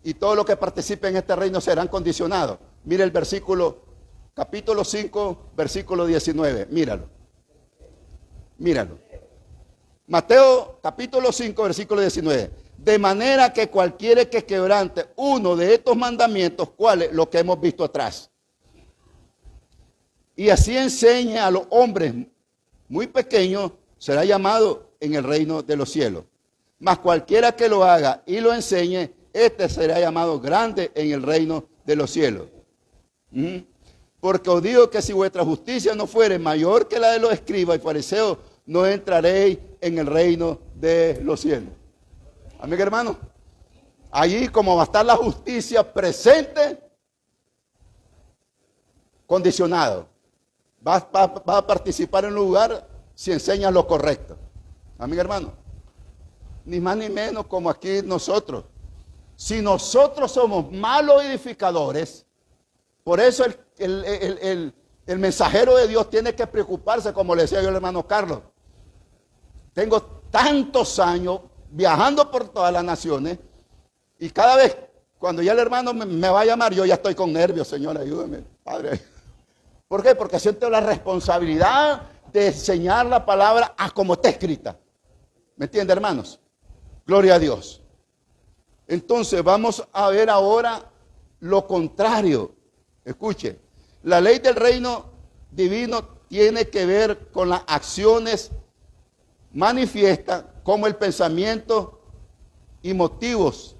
y todo lo que participe en este reino serán condicionados? Mira el versículo, capítulo 5, versículo 19. Míralo. Míralo. Mateo capítulo 5, versículo 19. De manera que cualquiera que quebrante uno de estos mandamientos, ¿cuáles? Lo que hemos visto atrás. Y así enseñe a los hombres muy pequeños, será llamado en el reino de los cielos. Mas cualquiera que lo haga y lo enseñe, este será llamado grande en el reino de los cielos. Porque os digo que si vuestra justicia no fuere mayor que la de los escribas y fariseos, no entraréis en el reino de los cielos. Amén, hermano. Allí como va a estar la justicia presente, condicionado. Va a participar en un lugar si enseñas lo correcto. Amén, hermano. Ni más ni menos como aquí nosotros. Si nosotros somos malos edificadores, por eso el mensajero de Dios tiene que preocuparse, como le decía yo al hermano Carlos. Tengo tantos años viajando por todas las naciones y cada vez cuando ya el hermano me va a llamar, yo ya estoy con nervios. Señor, ayúdame, Padre. ¿Por qué? Porque siento la responsabilidad de enseñar la palabra a como está escrita. ¿Me entiende, hermanos? Gloria a Dios. Entonces vamos a ver ahora lo contrario. Escuche, la ley del reino divino tiene que ver con las acciones manifiestas como el pensamiento y motivos.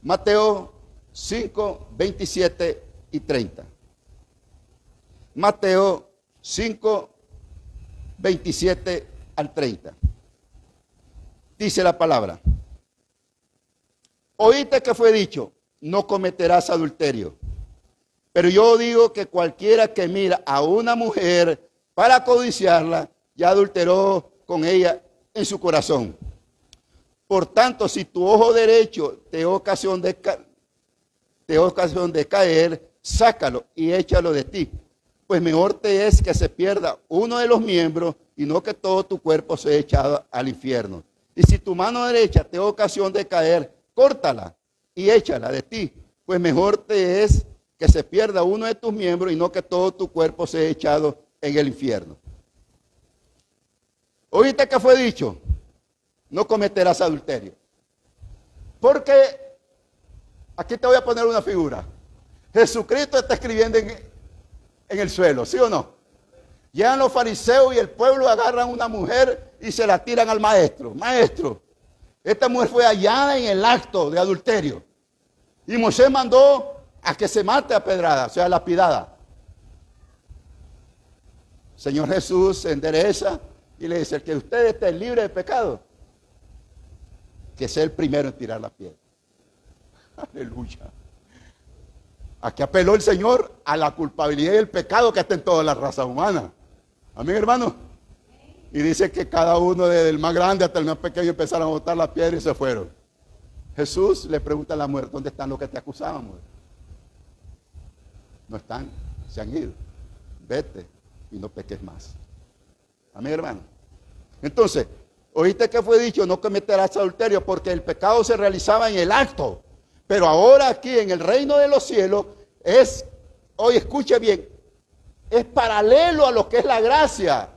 Mateo 5, 27 y 30. Mateo 5, 27 al 30. Dice la palabra. Oíste que fue dicho, no cometerás adulterio. Pero yo digo que cualquiera que mira a una mujer para codiciarla, ya adulteró con ella en su corazón. Por tanto, si tu ojo derecho te da ocasión de caer, sácalo y échalo de ti. Pues mejor te es que se pierda uno de los miembros y no que todo tu cuerpo sea echado al infierno. Y si tu mano derecha te da ocasión de caer, córtala y échala de ti. Pues mejor te es que se pierda uno de tus miembros y no que todo tu cuerpo sea echado en el infierno. ¿Oíste que fue dicho? No cometerás adulterio. Porque, aquí te voy a poner una figura. Jesucristo está escribiendo en el suelo, ¿sí o no? Llegan los fariseos y el pueblo agarran a una mujer y se la tiran al maestro. Maestro, esta mujer fue hallada en el acto de adulterio. Y Moisés mandó a que se mate a pedrada, o sea, lapidada. Señor Jesús se endereza y le dice, el que usted esté libre de pecado, que sea el primero en tirar la piedra. Aleluya. Aquí apeló el Señor a la culpabilidad y el pecado que está en toda la raza humana. Amén, hermano. Y dice que cada uno, desde el más grande hasta el más pequeño, empezaron a botar la piedra y se fueron. Jesús le pregunta a la mujer, ¿dónde están los que te acusaban, mujer? No están, se han ido. Vete y no peques más. Amén, hermano. Entonces, oíste que fue dicho, no cometerás adulterio, porque el pecado se realizaba en el acto. Pero ahora aquí en el reino de los cielos es, hoy escuche bien, es paralelo a lo que es la gracia.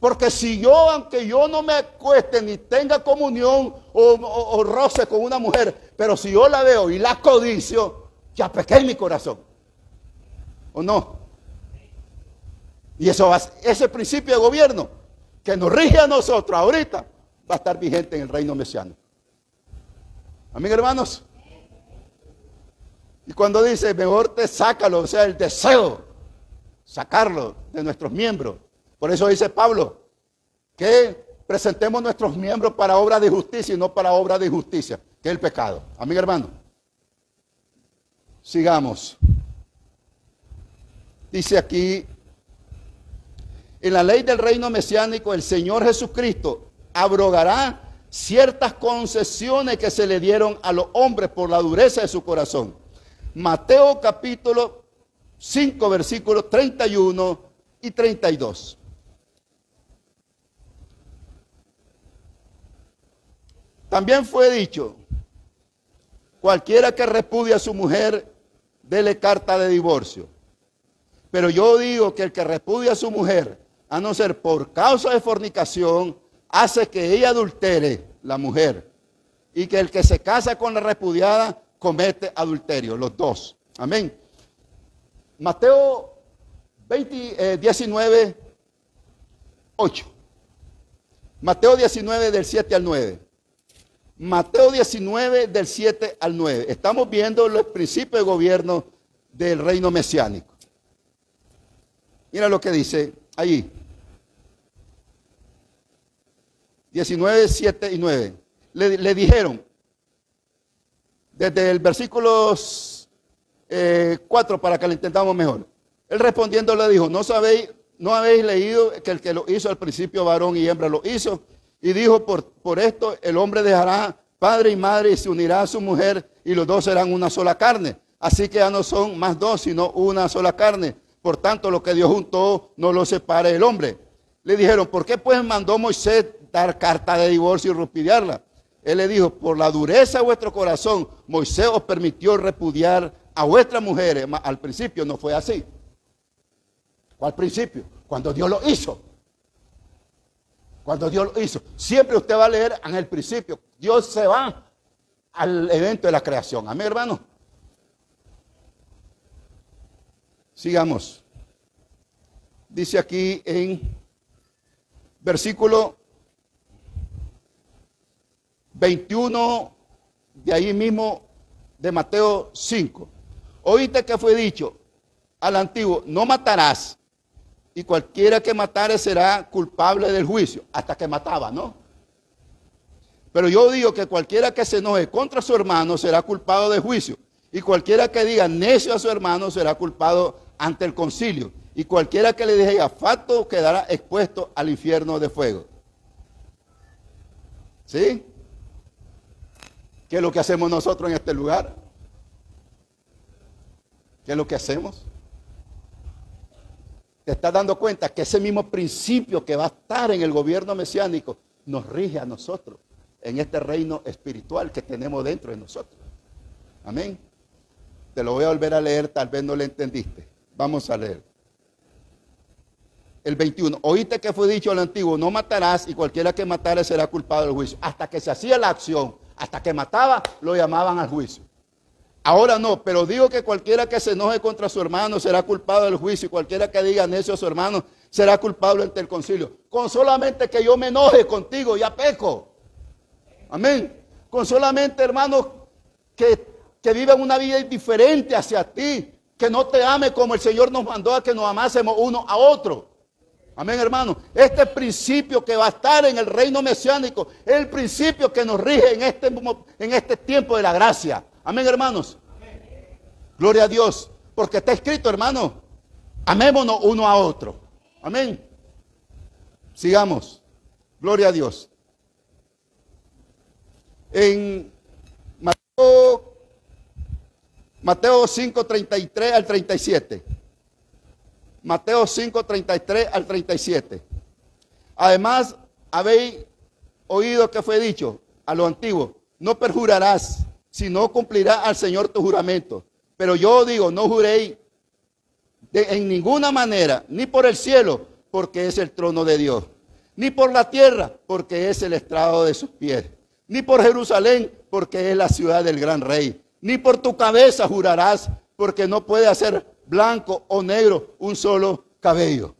Porque si yo, aunque yo no me acueste ni tenga comunión o roce con una mujer, pero si yo la veo y la codicio, ya pequé en mi corazón. ¿O no? Y eso ese principio de gobierno que nos rige a nosotros ahorita va a estar vigente en el reino mesiánico. Amén, hermanos. Y cuando dice, mejor te sácalo, o sea, el deseo, sacarlo de nuestros miembros. Por eso dice Pablo, que presentemos nuestros miembros para obra de justicia y no para obra de injusticia, que es el pecado. Amén, hermano. Sigamos. Dice aquí, en la ley del reino mesiánico, el Señor Jesucristo abrogará ciertas concesiones que se le dieron a los hombres por la dureza de su corazón. Mateo capítulo 5, versículos 31 y 32. También fue dicho, cualquiera que repudie a su mujer, dele carta de divorcio. Pero yo digo que el que repudia a su mujer, a no ser por causa de fornicación, hace que ella adultere la mujer. Y que el que se casa con la repudiada comete adulterio, los dos. Amén. Mateo 19, 8. Mateo 19 del 7 al 9. Mateo 19 del 7 al 9. Estamos viendo los principios de gobierno del reino mesiánico. Mira lo que dice allí. 19, 7 y 9. Le dijeron, desde el versículo 4 para que lo entendamos mejor. Él respondiendo le dijo, ¿no habéis leído que el que lo hizo al principio varón y hembra lo hizo? Y dijo, por esto el hombre dejará padre y madre y se unirá a su mujer y los dos serán una sola carne. Así que ya no son más dos, sino una sola carne. Por tanto, lo que Dios juntó no lo separe el hombre. Le dijeron, ¿por qué pues mandó Moisés dar carta de divorcio y repudiarla? Él le dijo, por la dureza de vuestro corazón, Moisés os permitió repudiar a vuestras mujeres. Al principio no fue así. ¿Cuál principio? Cuando Dios lo hizo. Cuando Dios lo hizo. Siempre usted va a leer en el principio. Dios se va al evento de la creación. Amén, hermano. Sigamos. Dice aquí en versículo 21 de ahí mismo de Mateo 5. Oíste que fue dicho al antiguo, no matarás. Y cualquiera que matare será culpable del juicio. Hasta que mataba, ¿no? Pero yo digo que cualquiera que se enoje contra su hermano será culpado de juicio. Y cualquiera que diga necio a su hermano será culpado ante el concilio. Y cualquiera que le diga fato quedará expuesto al infierno de fuego. ¿Sí? ¿Qué es lo que hacemos nosotros en este lugar? ¿Qué es lo que hacemos? ¿Te estás dando cuenta que ese mismo principio que va a estar en el gobierno mesiánico nos rige a nosotros en este reino espiritual que tenemos dentro de nosotros? Amén. Te lo voy a volver a leer, tal vez no le entendiste. Vamos a leer. El 21. Oíste que fue dicho al antiguo, no matarás y cualquiera que matare será culpado del juicio. Hasta que se hacía la acción, hasta que mataba, lo llamaban al juicio. Ahora no, pero digo que cualquiera que se enoje contra su hermano será culpado del juicio y cualquiera que diga necio a su hermano será culpable ante el concilio. Con solamente que yo me enoje contigo, ya peco. Amén. Con solamente, hermano, que vivan una vida diferente hacia ti, que no te ame como el Señor nos mandó a que nos amásemos uno a otro. Amén, hermano. Este principio que va a estar en el reino mesiánico es el principio que nos rige en este tiempo de la gracia. Amén, hermanos. Amén. Gloria a Dios. Porque está escrito, hermano, amémonos uno a otro. Amén. Sigamos. Gloria a Dios. En Mateo 5, 33 al 37. Mateo 5, 33 al 37. Además, habéis oído que fue dicho a los antiguos, no perjurarás, sino cumplirás al Señor tu juramento. Pero yo digo, no juréis en ninguna manera, ni por el cielo, porque es el trono de Dios, ni por la tierra, porque es el estrado de sus pies, ni por Jerusalén, porque es la ciudad del gran rey, ni por tu cabeza jurarás, porque no puede hacer blanco o negro un solo cabello.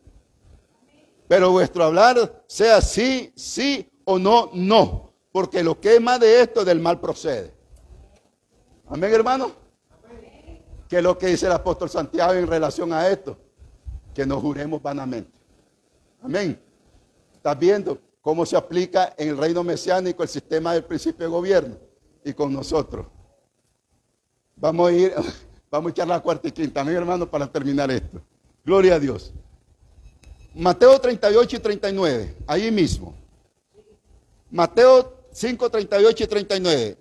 Pero vuestro hablar sea sí, sí o no, no, porque lo que es más de esto del mal procede. Amén, hermano. ¿Qué es lo que dice el apóstol Santiago en relación a esto? Que no juremos vanamente. Amén. ¿Estás viendo cómo se aplica en el reino mesiánico el sistema del principio de gobierno? Y con nosotros. Vamos a echar la cuarta y quinta, amén, hermano, para terminar esto. Gloria a Dios. Mateo 38 y 39, ahí mismo. Mateo 5, 38 y 39.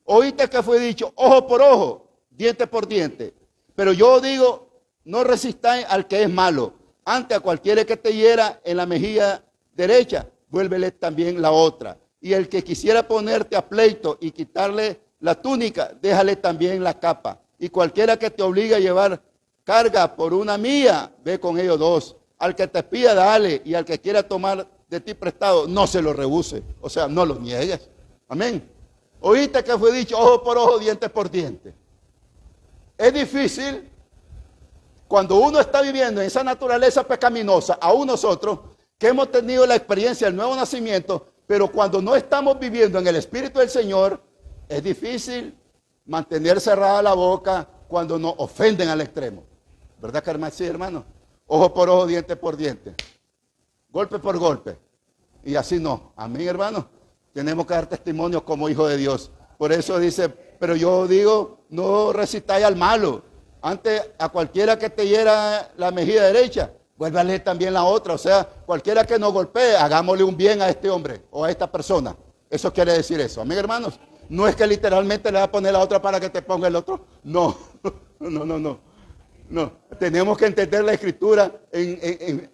Oíste que fue dicho, ojo por ojo, diente por diente. Pero yo digo, no resistáis al que es malo. Ante a cualquiera que te hiera en la mejilla derecha, vuélvele también la otra. Y el que quisiera ponerte a pleito y quitarle la túnica, déjale también la capa. Y cualquiera que te obligue a llevar carga por una milla, ve con ellos dos. Al que te pida, dale. Y al que quiera tomar de ti prestado, no se lo rehúse. O sea, no lo niegues. Amén. Oíste que fue dicho ojo por ojo, diente por diente. Es difícil cuando uno está viviendo en esa naturaleza pecaminosa, aún nosotros que hemos tenido la experiencia del nuevo nacimiento, pero cuando no estamos viviendo en el Espíritu del Señor, es difícil mantener cerrada la boca cuando nos ofenden al extremo. ¿Verdad que hermano? Sí, hermano. Ojo por ojo, diente por diente. Golpe por golpe. Y así no. Amén, hermano. Tenemos que dar testimonio como hijos de Dios. Por eso dice, pero yo digo, no resistáis al malo. Antes a cualquiera que te hiera la mejilla derecha, vuélvale también la otra. O sea, cualquiera que nos golpee, hagámosle un bien a este hombre o a esta persona. Eso quiere decir eso. Amén, hermanos. No es que literalmente le va a poner la otra para que te ponga el otro. No, no. Tenemos que entender la escritura en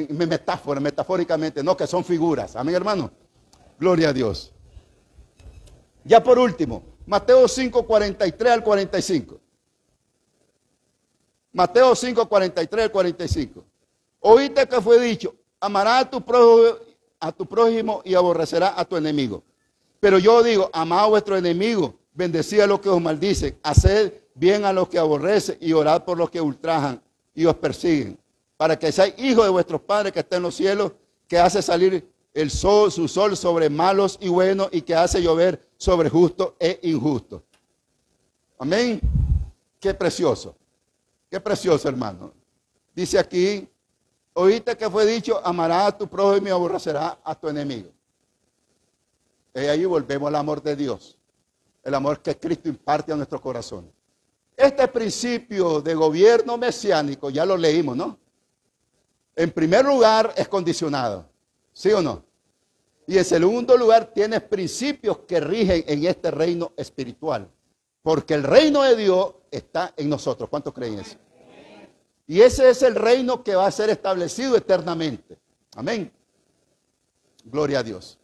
metáfora, metafóricamente, no que son figuras. Amén, hermanos. Gloria a Dios. Ya por último, Mateo 5, 43 al 45. Mateo 5, 43 al 45. Oíste que fue dicho, amarás a tu prójimo y aborrecerás a tu enemigo. Pero yo digo, amad a vuestro enemigo, bendecid a los que os maldicen, haced bien a los que aborrecen y orad por los que ultrajan y os persiguen, para que seáis hijos de vuestros padres que están en los cielos, que hace salir el sol, su sol sobre malos y buenos y que hace llover sobre justos e injustos. Amén. Qué precioso, hermano. Dice aquí, oíste que fue dicho, amarás a tu prójimo y aborrecerás a tu enemigo. Y ahí volvemos al amor de Dios, el amor que Cristo imparte a nuestro corazón. Este principio de gobierno mesiánico, ya lo leímos, ¿no? En primer lugar, es condicionado, ¿sí o no? Y en segundo lugar, tiene principios que rigen en este reino espiritual, porque el reino de Dios está en nosotros. ¿Cuántos creen eso? Y ese es el reino que va a ser establecido eternamente. Amén. Gloria a Dios.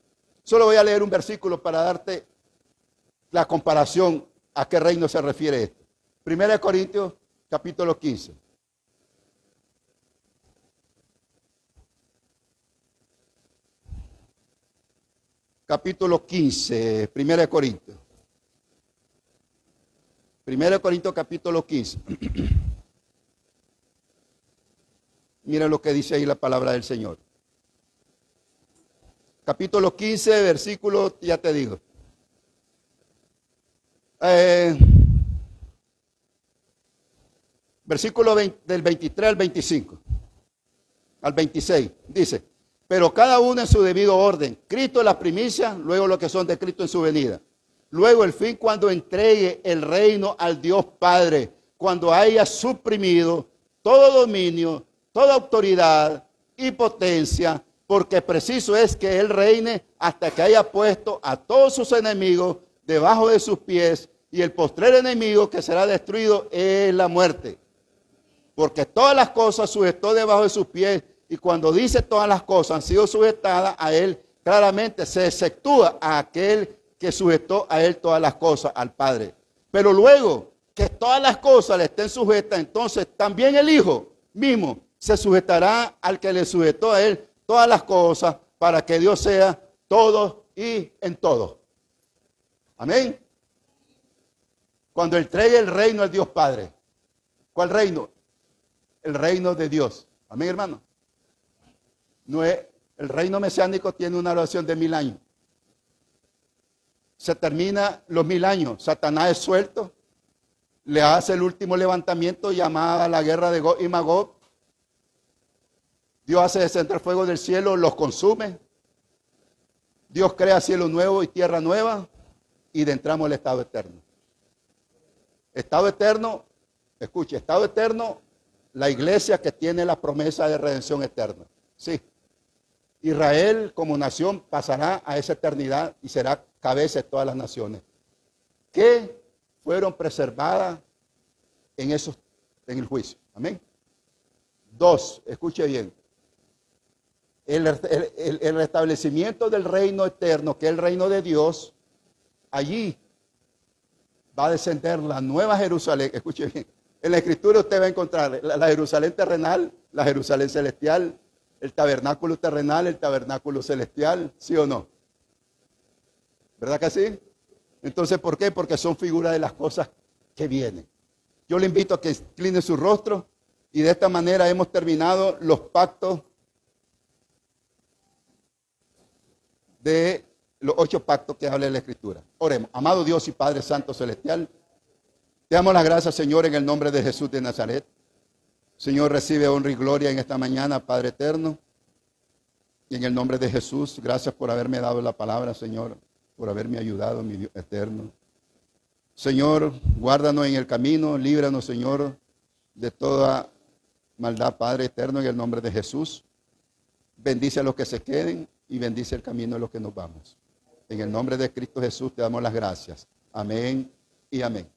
Solo voy a leer un versículo para darte la comparación a qué reino se refiere esto. 1 Corintios, capítulo 15. Capítulo 15, 1 Corintios. 1 Corintios, capítulo 15. Mira lo que dice ahí la palabra del Señor. Capítulo 15, versículo, ya te digo. Versículo del 23 al 25. Al 26. Dice, pero cada uno en su debido orden. Cristo es la primicia, luego lo que son de Cristo en su venida. Luego el fin cuando entregue el reino al Dios Padre, cuando haya suprimido todo dominio, toda autoridad y potencia, porque preciso es que Él reine hasta que haya puesto a todos sus enemigos debajo de sus pies, y el postrer enemigo que será destruido es la muerte. Porque todas las cosas sujetó debajo de sus pies, y cuando dice todas las cosas han sido sujetadas a Él, claramente se exceptúa a aquel que sujetó a Él todas las cosas, al Padre. Pero luego que todas las cosas le estén sujetas, entonces también el Hijo mismo se sujetará al que le sujetó a Él todas las cosas, para que Dios sea todo y en todo. Amén. Cuando entregue el reino al Dios Padre. ¿Cuál reino? El reino de Dios. Amén, hermano. No es, el reino mesiánico tiene una duración de 1000 años. Se termina los 1000 años. Satanás es suelto. Le hace el último levantamiento llamada la guerra de Gog y Magog. Dios hace descender fuego del cielo, los consume. Dios crea cielo nuevo y tierra nueva y entramos al estado eterno. Estado eterno, escuche, estado eterno, la iglesia que tiene la promesa de redención eterna. Sí, Israel como nación pasará a esa eternidad y será cabeza de todas las naciones que fueron preservadas en el juicio. Amén. 2, escuche bien. El restablecimiento del reino eterno, que es el reino de Dios, allí va a descender la nueva Jerusalén. Escuche bien, en la escritura usted va a encontrar la Jerusalén terrenal, la Jerusalén celestial, El tabernáculo terrenal, el tabernáculo celestial, ¿sí o no? ¿Verdad que sí? Entonces, ¿por qué? Porque son figuras de las cosas que vienen. Yo le invito a que incline su rostro y de esta manera hemos terminado los pactos de los 8 pactos que habla la Escritura. Oremos. Amado Dios y Padre Santo Celestial, te damos las gracias, Señor, en el nombre de Jesús de Nazaret. Señor, recibe honra y gloria en esta mañana, Padre eterno. Y en el nombre de Jesús, gracias por haberme dado la palabra, Señor, por haberme ayudado, mi Dios eterno. Señor, guárdanos en el camino, líbranos, Señor, de toda maldad, Padre eterno, en el nombre de Jesús. Bendice a los que se queden y bendice el camino de los que nos vamos. En el nombre de Cristo Jesús te damos las gracias. Amén y amén.